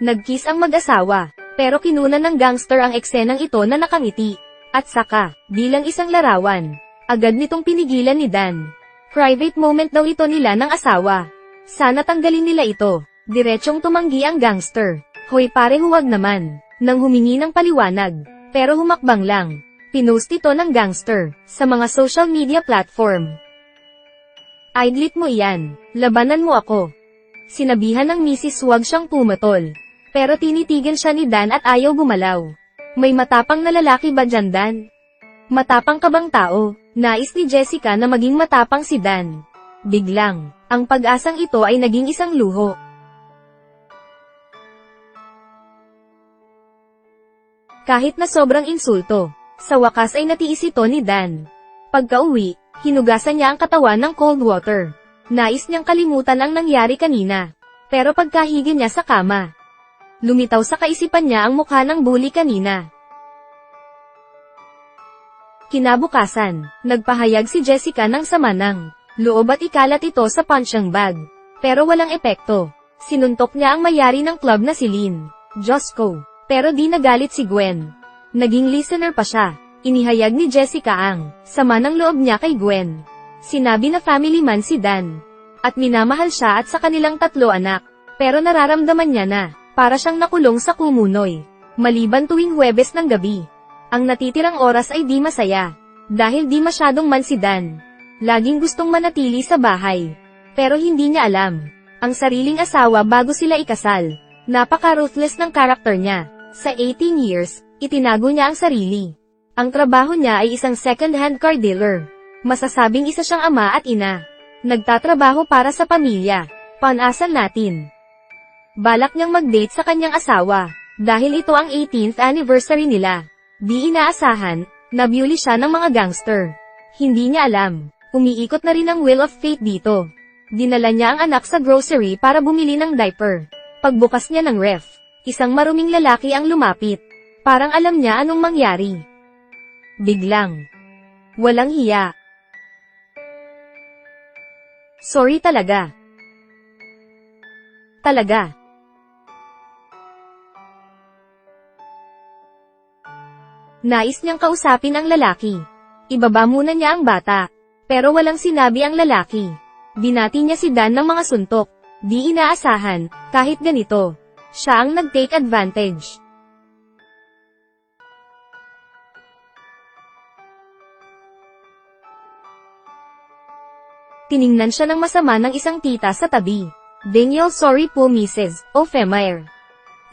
Nag-kiss ang mag-asawa, pero kinunan ng gangster ang eksenang ito na nakangiti. At saka, bilang isang larawan, agad nitong pinigilan ni Dan. Private moment daw ito nila ng asawa. Sana tanggalin nila ito. Diretsyong tumanggi ang gangster. Hoy pare, huwag naman. Nang humingi ng paliwanag, pero humakbang lang. Pinost ito ng gangster sa mga social media platform. Idlit mo iyan, labanan mo ako. Sinabihan ng misis huwag siyang pumatol. Pero tinitigan siya ni Dan at ayaw gumalaw. May matapang na lalaki ba dyan, Dan? Matapang ka bang tao? Nais ni Jessica na maging matapang si Dan. Biglang, ang pag-asang ito ay naging isang luho. Kahit na sobrang insulto, sa wakas ay natiis ito ni Dan. Pagka-uwi, hinugasan niya ang katawan ng cold water. Nais niyang kalimutan ang nangyari kanina. Pero pagkahiga niya sa kama, lumitaw sa kaisipan niya ang mukha ng bully kanina. Kinabukasan, nagpahayag si Jessica ng sama ng loob at ikalat ito sa punching bag. Pero walang epekto. Sinuntok niya ang mayari ng club na si Lynn. Diyos ko. Pero di nagalit si Gwen. Naging listener pa siya. Inihayag ni Jessica ang sama ng loob niya kay Gwen. Sinabi na family man si Dan. At minamahal siya at sa kanilang 3 anak. Pero nararamdaman niya na, para siyang nakulong sa kumunoy. Maliban tuwing Huwebes ng gabi. Ang natitirang oras ay di masaya. Dahil di masyadong man si Dan. Laging gustong manatili sa bahay. Pero hindi niya alam ang sariling asawa bago sila ikasal. Napaka-ruthless ng karakter niya. Sa 18 years, itinago niya ang sarili. Ang trabaho niya ay isang second-hand car dealer. Masasabing isa siyang ama at ina. Nagtatrabaho para sa pamilya. Panasan natin. Balak niyang mag-date sa kanyang asawa. Dahil ito ang 18th anniversary nila. Di inaasahan, nabully siya ng mga gangster. Hindi niya alam. Umiikot na rin ang wheel of fate dito. Dinala niya ang anak sa grocery para bumili ng diaper. Pagbukas niya ng ref, isang maruming lalaki ang lumapit. Parang alam niya anong mangyari. Biglang, walang hiya. Sorry talaga. Talaga. Nais niyang kausapin ang lalaki. Ibaba muna niya ang bata. Pero walang sinabi ang lalaki. Binati niya si Dan ng mga suntok. Di inaasahan, kahit ganito. Siya ang nag-take advantage. Tiningnan siya ng masama ng isang tita sa tabi. Daniel, sorry po Mrs. O'Femire.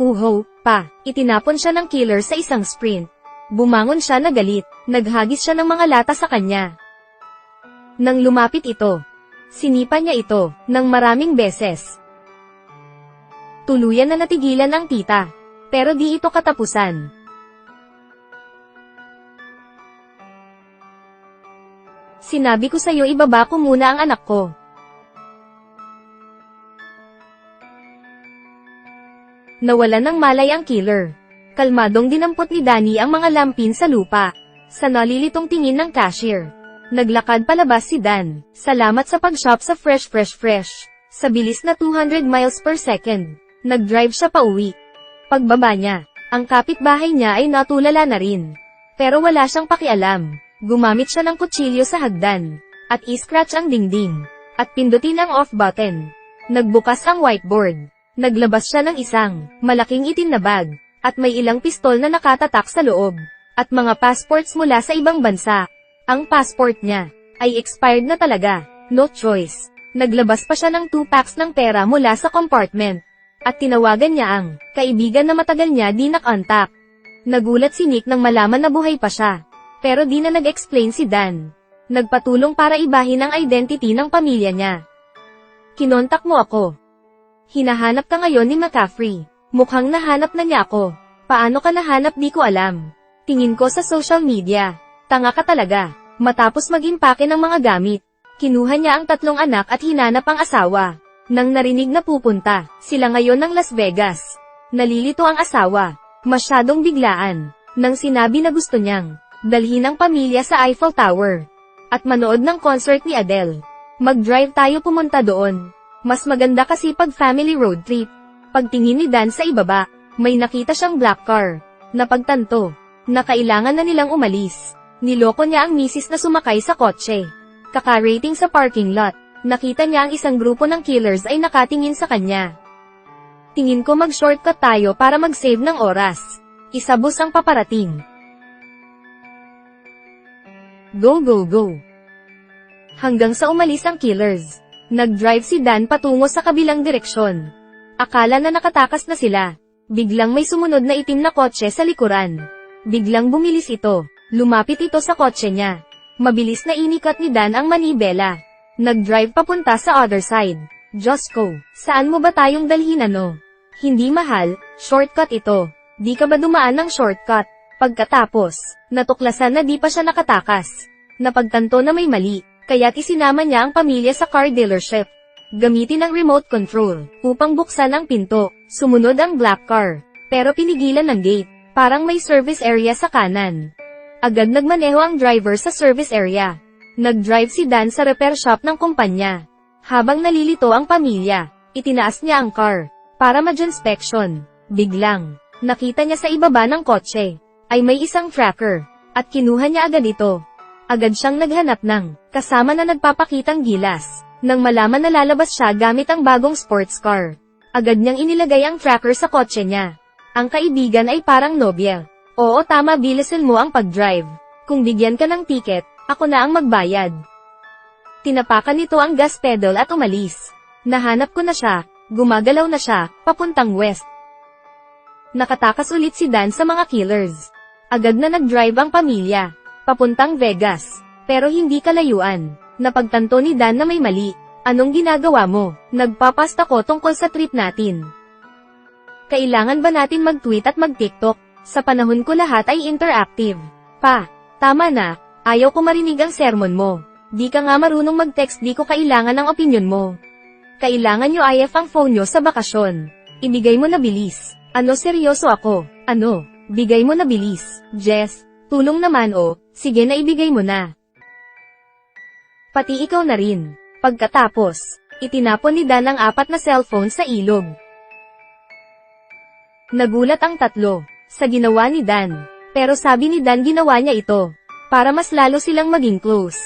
Uho, pa, itinapon siya ng killer sa isang sprint. Bumangon siya na galit, naghagis siya ng mga lata sa kanya. Nang lumapit ito, sinipa niya ito, ng maraming beses. Tuluyan na natigilan ang tita. Pero di ito katapusan. Sinabi ko sa'yo ibaba ko muna ang anak ko. Nawalan ng malay ang killer. Kalmadong dinampot ni Danny ang mga lampin sa lupa. Sa nalilitong tingin ng cashier. Naglakad palabas si Dan. Salamat sa pag-shop sa Fresh. Sa bilis na 200 miles per second. Nag-drive siya pauwi. Pagbaba niya, ang kapitbahay niya ay natulala na rin. Pero wala siyang pakialam. Gumamit siya ng kutsilyo sa hagdan, at i-scratch ang dingding, at pindutin ang off button. Nagbukas ang whiteboard. Naglabas siya ng isang malaking itim na bag, at may ilang pistol na nakatatak sa loob, at mga passports mula sa ibang bansa. Ang passport niya ay expired na talaga, no choice. Naglabas pa siya ng 2 packs ng pera mula sa compartment, at tinawagan niya ang kaibigan na matagal niya di nakontak. Nagulat si Nick nang malaman na buhay pa siya. Pero di na nag-explain si Dan. Nagpatulong para ibahin ang identity ng pamilya niya. Kinontak mo ako. Hinahanap ka ngayon ni McCaffrey. Mukhang nahanap na niya ako. Paano ka nahanap di ko alam. Tingin ko sa social media. Tanga ka talaga. Matapos mag-impake ng mga gamit, kinuha niya ang 3 anak at hinanap ang asawa. Nang narinig na pupunta sila ngayon ng Las Vegas, nalilito ang asawa. Masyadong biglaan. Nang sinabi na gusto niyang dalhin ang pamilya sa Eiffel Tower at manood ng concert ni Adele. Mag-drive tayo pumunta doon. Mas maganda kasi pag family road trip. Pagtingin ni Dan sa ibaba, may nakita siyang black car. Napagtanto na kailangan na nilang umalis. Niloko niya ang misis na sumakay sa kotse. Kaka-rating sa parking lot, nakita niya ang isang grupo ng killers ay nakatingin sa kanya. Tingin ko mag-shortcut tayo para mag-save ng oras. Isabos ang paparating. Go go go. Hanggang sa umalis ang killers. Nag-drive si Dan patungo sa kabilang direksyon. Akala na nakatakas na sila. Biglang may sumunod na itim na kotse sa likuran. Biglang bumilis ito. Lumapit ito sa kotse niya. Mabilis na inikat ni Dan ang manibela. Nag-drive papunta sa other side. Diyos ko, saan mo ba tayong dalhin ano? Hindi mahal, shortcut ito. Di ka ba dumaan ng shortcut? Pagkatapos, natuklasan na di pa siya nakatakas. Napagtanto na may mali, kaya't isinama niya ang pamilya sa car dealership. Gamitin ang remote control, upang buksan ang pinto. Sumunod ang black car, pero pinigilan ng gate. Parang may service area sa kanan. Agad nagmaneho ang driver sa service area. Nag-drive si Dan sa repair shop ng kumpanya. Habang nalilito ang pamilya, itinaas niya ang car, para mag-inspection. Biglang, nakita niya sa ibaba ng kotse, ay may isang tracker, at kinuha niya agad ito. Agad siyang naghanap ng, kasama na nagpapakitang gilas, nang malaman na lalabas siya gamit ang bagong sports car. Agad niyang inilagay ang tracker sa kotse niya. Ang kaibigan ay parang nobya. Oo tama, bilisan mo ang pag-drive. Kung bigyan ka ng ticket, ako na ang magbayad. Tinapakan nito ang gas pedal at umalis. Nahanap ko na siya, gumagalaw na siya, papuntang west. Nakatakas ulit si Dan sa mga killers. Agad na nag-drive ang pamilya, papuntang Vegas. Pero hindi kalayuan. Napagtanto ni Dan na may mali. Anong ginagawa mo? Nagpapast ako tungkol sa trip natin. Kailangan ba natin mag-tweet at mag-TikTok? Sa panahon ko lahat ay interactive. Pa, tama na, ayaw ko marinig ang sermon mo. Di ka nga marunong mag-text, di ko kailangan ng opinyon mo. Kailangan nyo IF ang phone nyo sa bakasyon. Ibigay mo na bilis. Ano, seryoso ako? Ano? Bigay mo na bilis. Jess, tulong naman oh, sige na ibigay mo na. Pati ikaw na rin. Pagkatapos, itinapon ni Dan ang 4 na cellphone sa ilog. Nagulat ang tatlo sa ginawa ni Dan. Pero sabi ni Dan ginawa niya ito para mas lalo silang maging close.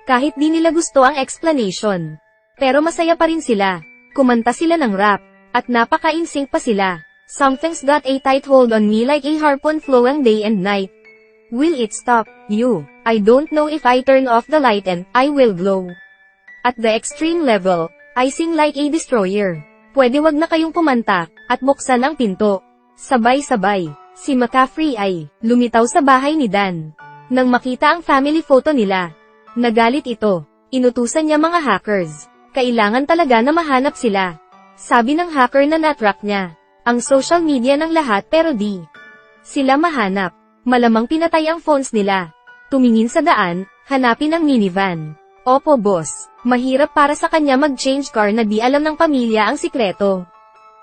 Kahit di nila gusto ang explanation. Pero masaya pa rin sila. Kumanta sila ng rap. At napaka-in-sync pa sila. Something's got a tight hold on me like a harpoon flowing day and night. Will it stop, you? I don't know if I turn off the light and I will glow. At the extreme level, I sing like a destroyer. Pwede wag na kayong kumanta, at buksan ang pinto. Sabay-sabay, si McCaffrey ay lumitaw sa bahay ni Dan. Nang makita ang family photo nila, nagalit ito. Inutusan niya mga hackers. Kailangan talaga na mahanap sila. Sabi ng hacker na natrack niya ang social media ng lahat pero di sila mahanap. Malamang pinatay ang phones nila. Tumingin sa daan, hanapin ang minivan. Opo boss, mahirap para sa kanya mag-change car na di alam ng pamilya ang sikreto.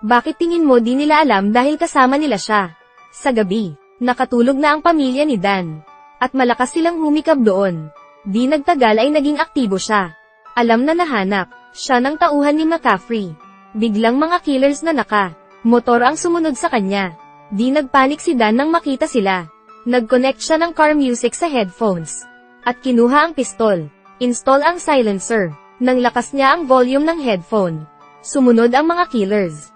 Bakit tingin mo di nila alam dahil kasama nila siya? Sa gabi, nakatulog na ang pamilya ni Dan. At malakas silang humikab doon. Di nagtagal ay naging aktibo siya. Alam na nahanap siya ng tauhan ni McCaffrey. Biglang mga killers na motor ang sumunod sa kanya. Di nagpanik si Dan nang makita sila. Nag-connect siya ng car music sa headphones. At kinuha ang pistol. Install ang silencer. Nang lakas niya ang volume ng headphone. Sumunod ang mga killers.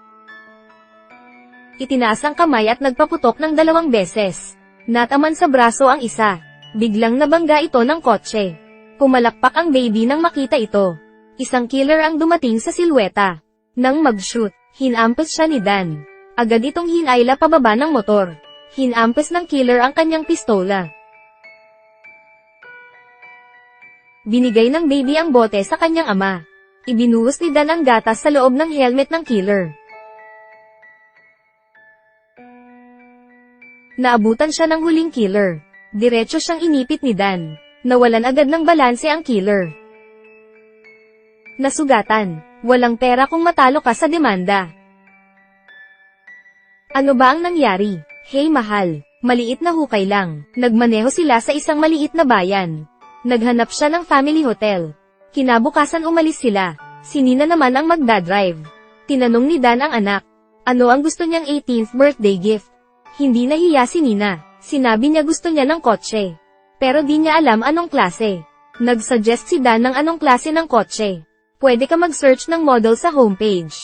Itinaas ang kamay at nagpaputok ng 2 beses. Nataman sa braso ang isa. Biglang nabangga ito ng kotse. Pumalakpak ang baby nang makita ito. Isang killer ang dumating sa silweta. Nang mag-shoot, hinampes siya ni Dan. Agad itong hinayla pababa ng motor. Hinampes ng killer ang kanyang pistola. Binigay ng baby ang bote sa kanyang ama. Ibinuhos ni Dan ang gatas sa loob ng helmet ng killer. Naabutan siya ng huling killer. Diretso siyang inipit ni Dan. Nawalan agad ng balanse ang killer. Nasugatan. Walang pera kung matalo ka sa demanda. Ano ba ang nangyari? Hey mahal, maliit na hukay lang. Nagmaneho sila sa isang maliit na bayan. Naghanap siya ng family hotel. Kinabukasan umalis sila. Si Nina naman ang magdadrive. Tinanong ni Dan ang anak. Ano ang gusto niyang 18th birthday gift? Hindi nahiya si Nina. Sinabi niya gusto niya ng kotse. Pero di niya alam anong klase. Nag-suggest si Dan ng anong klase ng kotse. Pwede ka mag-search ng model sa homepage.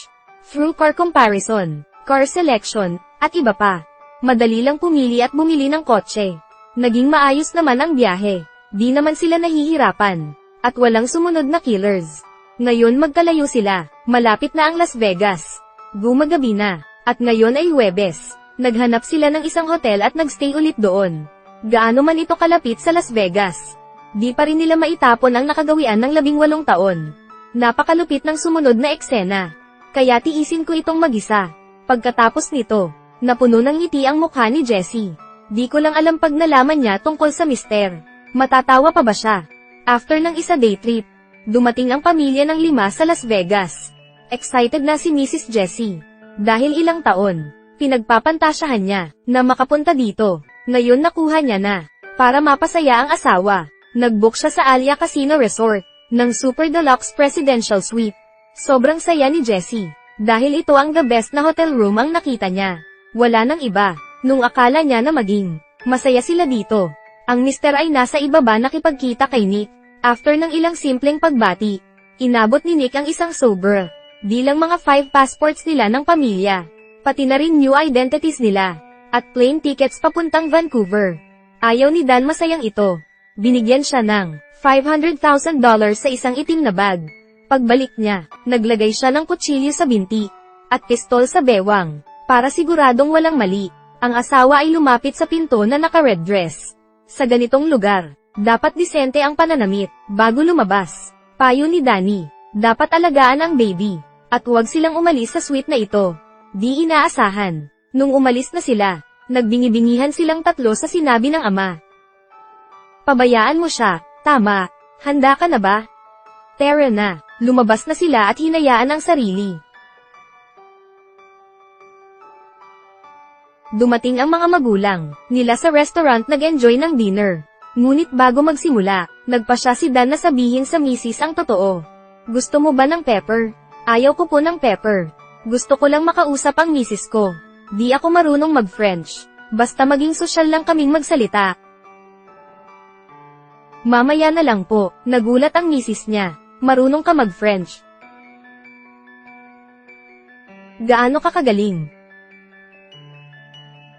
Through car comparison, car selection, at iba pa. Madali lang pumili at bumili ng kotse. Naging maayos naman ang biyahe. Di naman sila nahihirapan. At walang sumunod na killers. Ngayon magkalayo sila. Malapit na ang Las Vegas. Gumagabi na. At ngayon ay Huwebes. Naghanap sila ng isang hotel at nagstay ulit doon. Gaano man ito kalapit sa Las Vegas. Di pa rin nila maitapon ang nakagawian ng 18 taon. Napakalupit ng sumunod na eksena. Kaya tiisin ko itong mag-isa. Pagkatapos nito, napuno ng ngiti ang mukha ni Jessie. Di ko lang alam pag nalaman niya tungkol sa mister. Matatawa pa ba siya? After ng isa day trip, dumating ang pamilya ng 5 sa Las Vegas. Excited na si Mrs. Jessie. Dahil ilang taon, pinagpapantasyahan niya na makapunta dito. Ngayon nakuha niya na. Para mapasaya ang asawa, nag-book siya sa Alia Casino Resort ng Super Deluxe Presidential Suite. Sobrang saya ni Jessie. Dahil ito ang the best na hotel room ang nakita niya. Wala nang iba. Nung akala niya na maging masaya sila dito. Ang mister ay nasa ibaba nakipagkita kay Nick. After ng ilang simpleng pagbati, inabot ni Nick ang isang sober. Di lang mga 5 passports nila ng pamilya. Pati na rin new identities nila. At plane tickets papuntang Vancouver. Ayaw ni Dan masayang ito. Binigyan siya ng $500,000 sa isang itim na bag. Pagbalik niya, naglagay siya ng kutsilyo sa binti. At pistol sa bewang. Para siguradong walang mali. Ang asawa ay lumapit sa pinto na naka-red dress. Sa ganitong lugar, dapat disente ang pananamit, bago lumabas. Payo ni Danny, dapat alagaan ang baby. At huwag silang umalis sa suite na ito. Di inaasahan. Nung umalis na sila, nagbingi-bingihan silang tatlo sa sinabi ng ama. Pabayaan mo siya, tama. Handa ka na ba? Tara na, lumabas na sila at hinayaan ang sarili. Dumating ang mga magulang nila sa restaurant nag-enjoy ng dinner. Ngunit bago magsimula, nagpasya si Dan na sabihin sa misis ang totoo. Gusto mo ba ng pepper? Ayaw ko po ng pepper. Gusto ko lang makausap ang misis ko. Di ako marunong mag-French. Basta maging sosyal lang kaming magsalita. Mamaya na lang po, nagulat ang misis niya. Marunong ka mag-French. Gaano ka kagaling?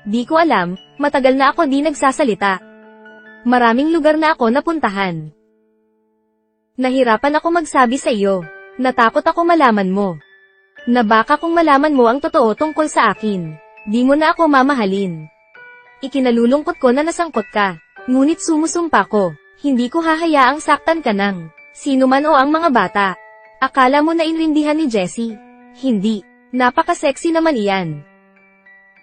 Di ko alam, matagal na ako di nagsasalita. Maraming lugar na ako napuntahan. Nahirapan ako magsabi sa iyo. Natakot ako malaman mo. Na baka kung malaman mo ang totoo tungkol sa akin, di mo na ako mamahalin. Ikinalulungkot ko na nasangkot ka. Ngunit sumusumpa ko, hindi ko hahayaang saktan ka ng sino man o ang mga bata. Akala mo na inrindihan ni Jessie? Hindi. Napaka-sexy naman iyan.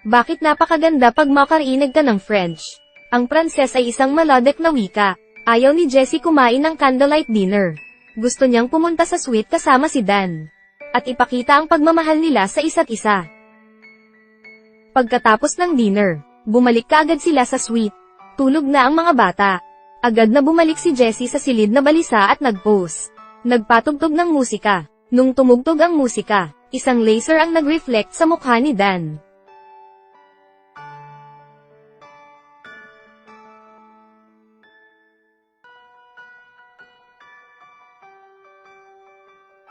Bakit napakaganda pag makarinig ka ng French? Ang Pranses ay isang melodic na wika. Ayaw ni Jessie kumain ng candlelight dinner. Gusto niyang pumunta sa suite kasama si Dan. At ipakita ang pagmamahal nila sa isa't isa. Pagkatapos ng dinner, bumalik kaagad sila sa suite. Tulog na ang mga bata. Agad na bumalik si Jessie sa silid na balisa at nag-pose. Nagpatugtog ng musika. Nung tumugtog ang musika, isang laser ang nag-reflect sa mukha ni Dan.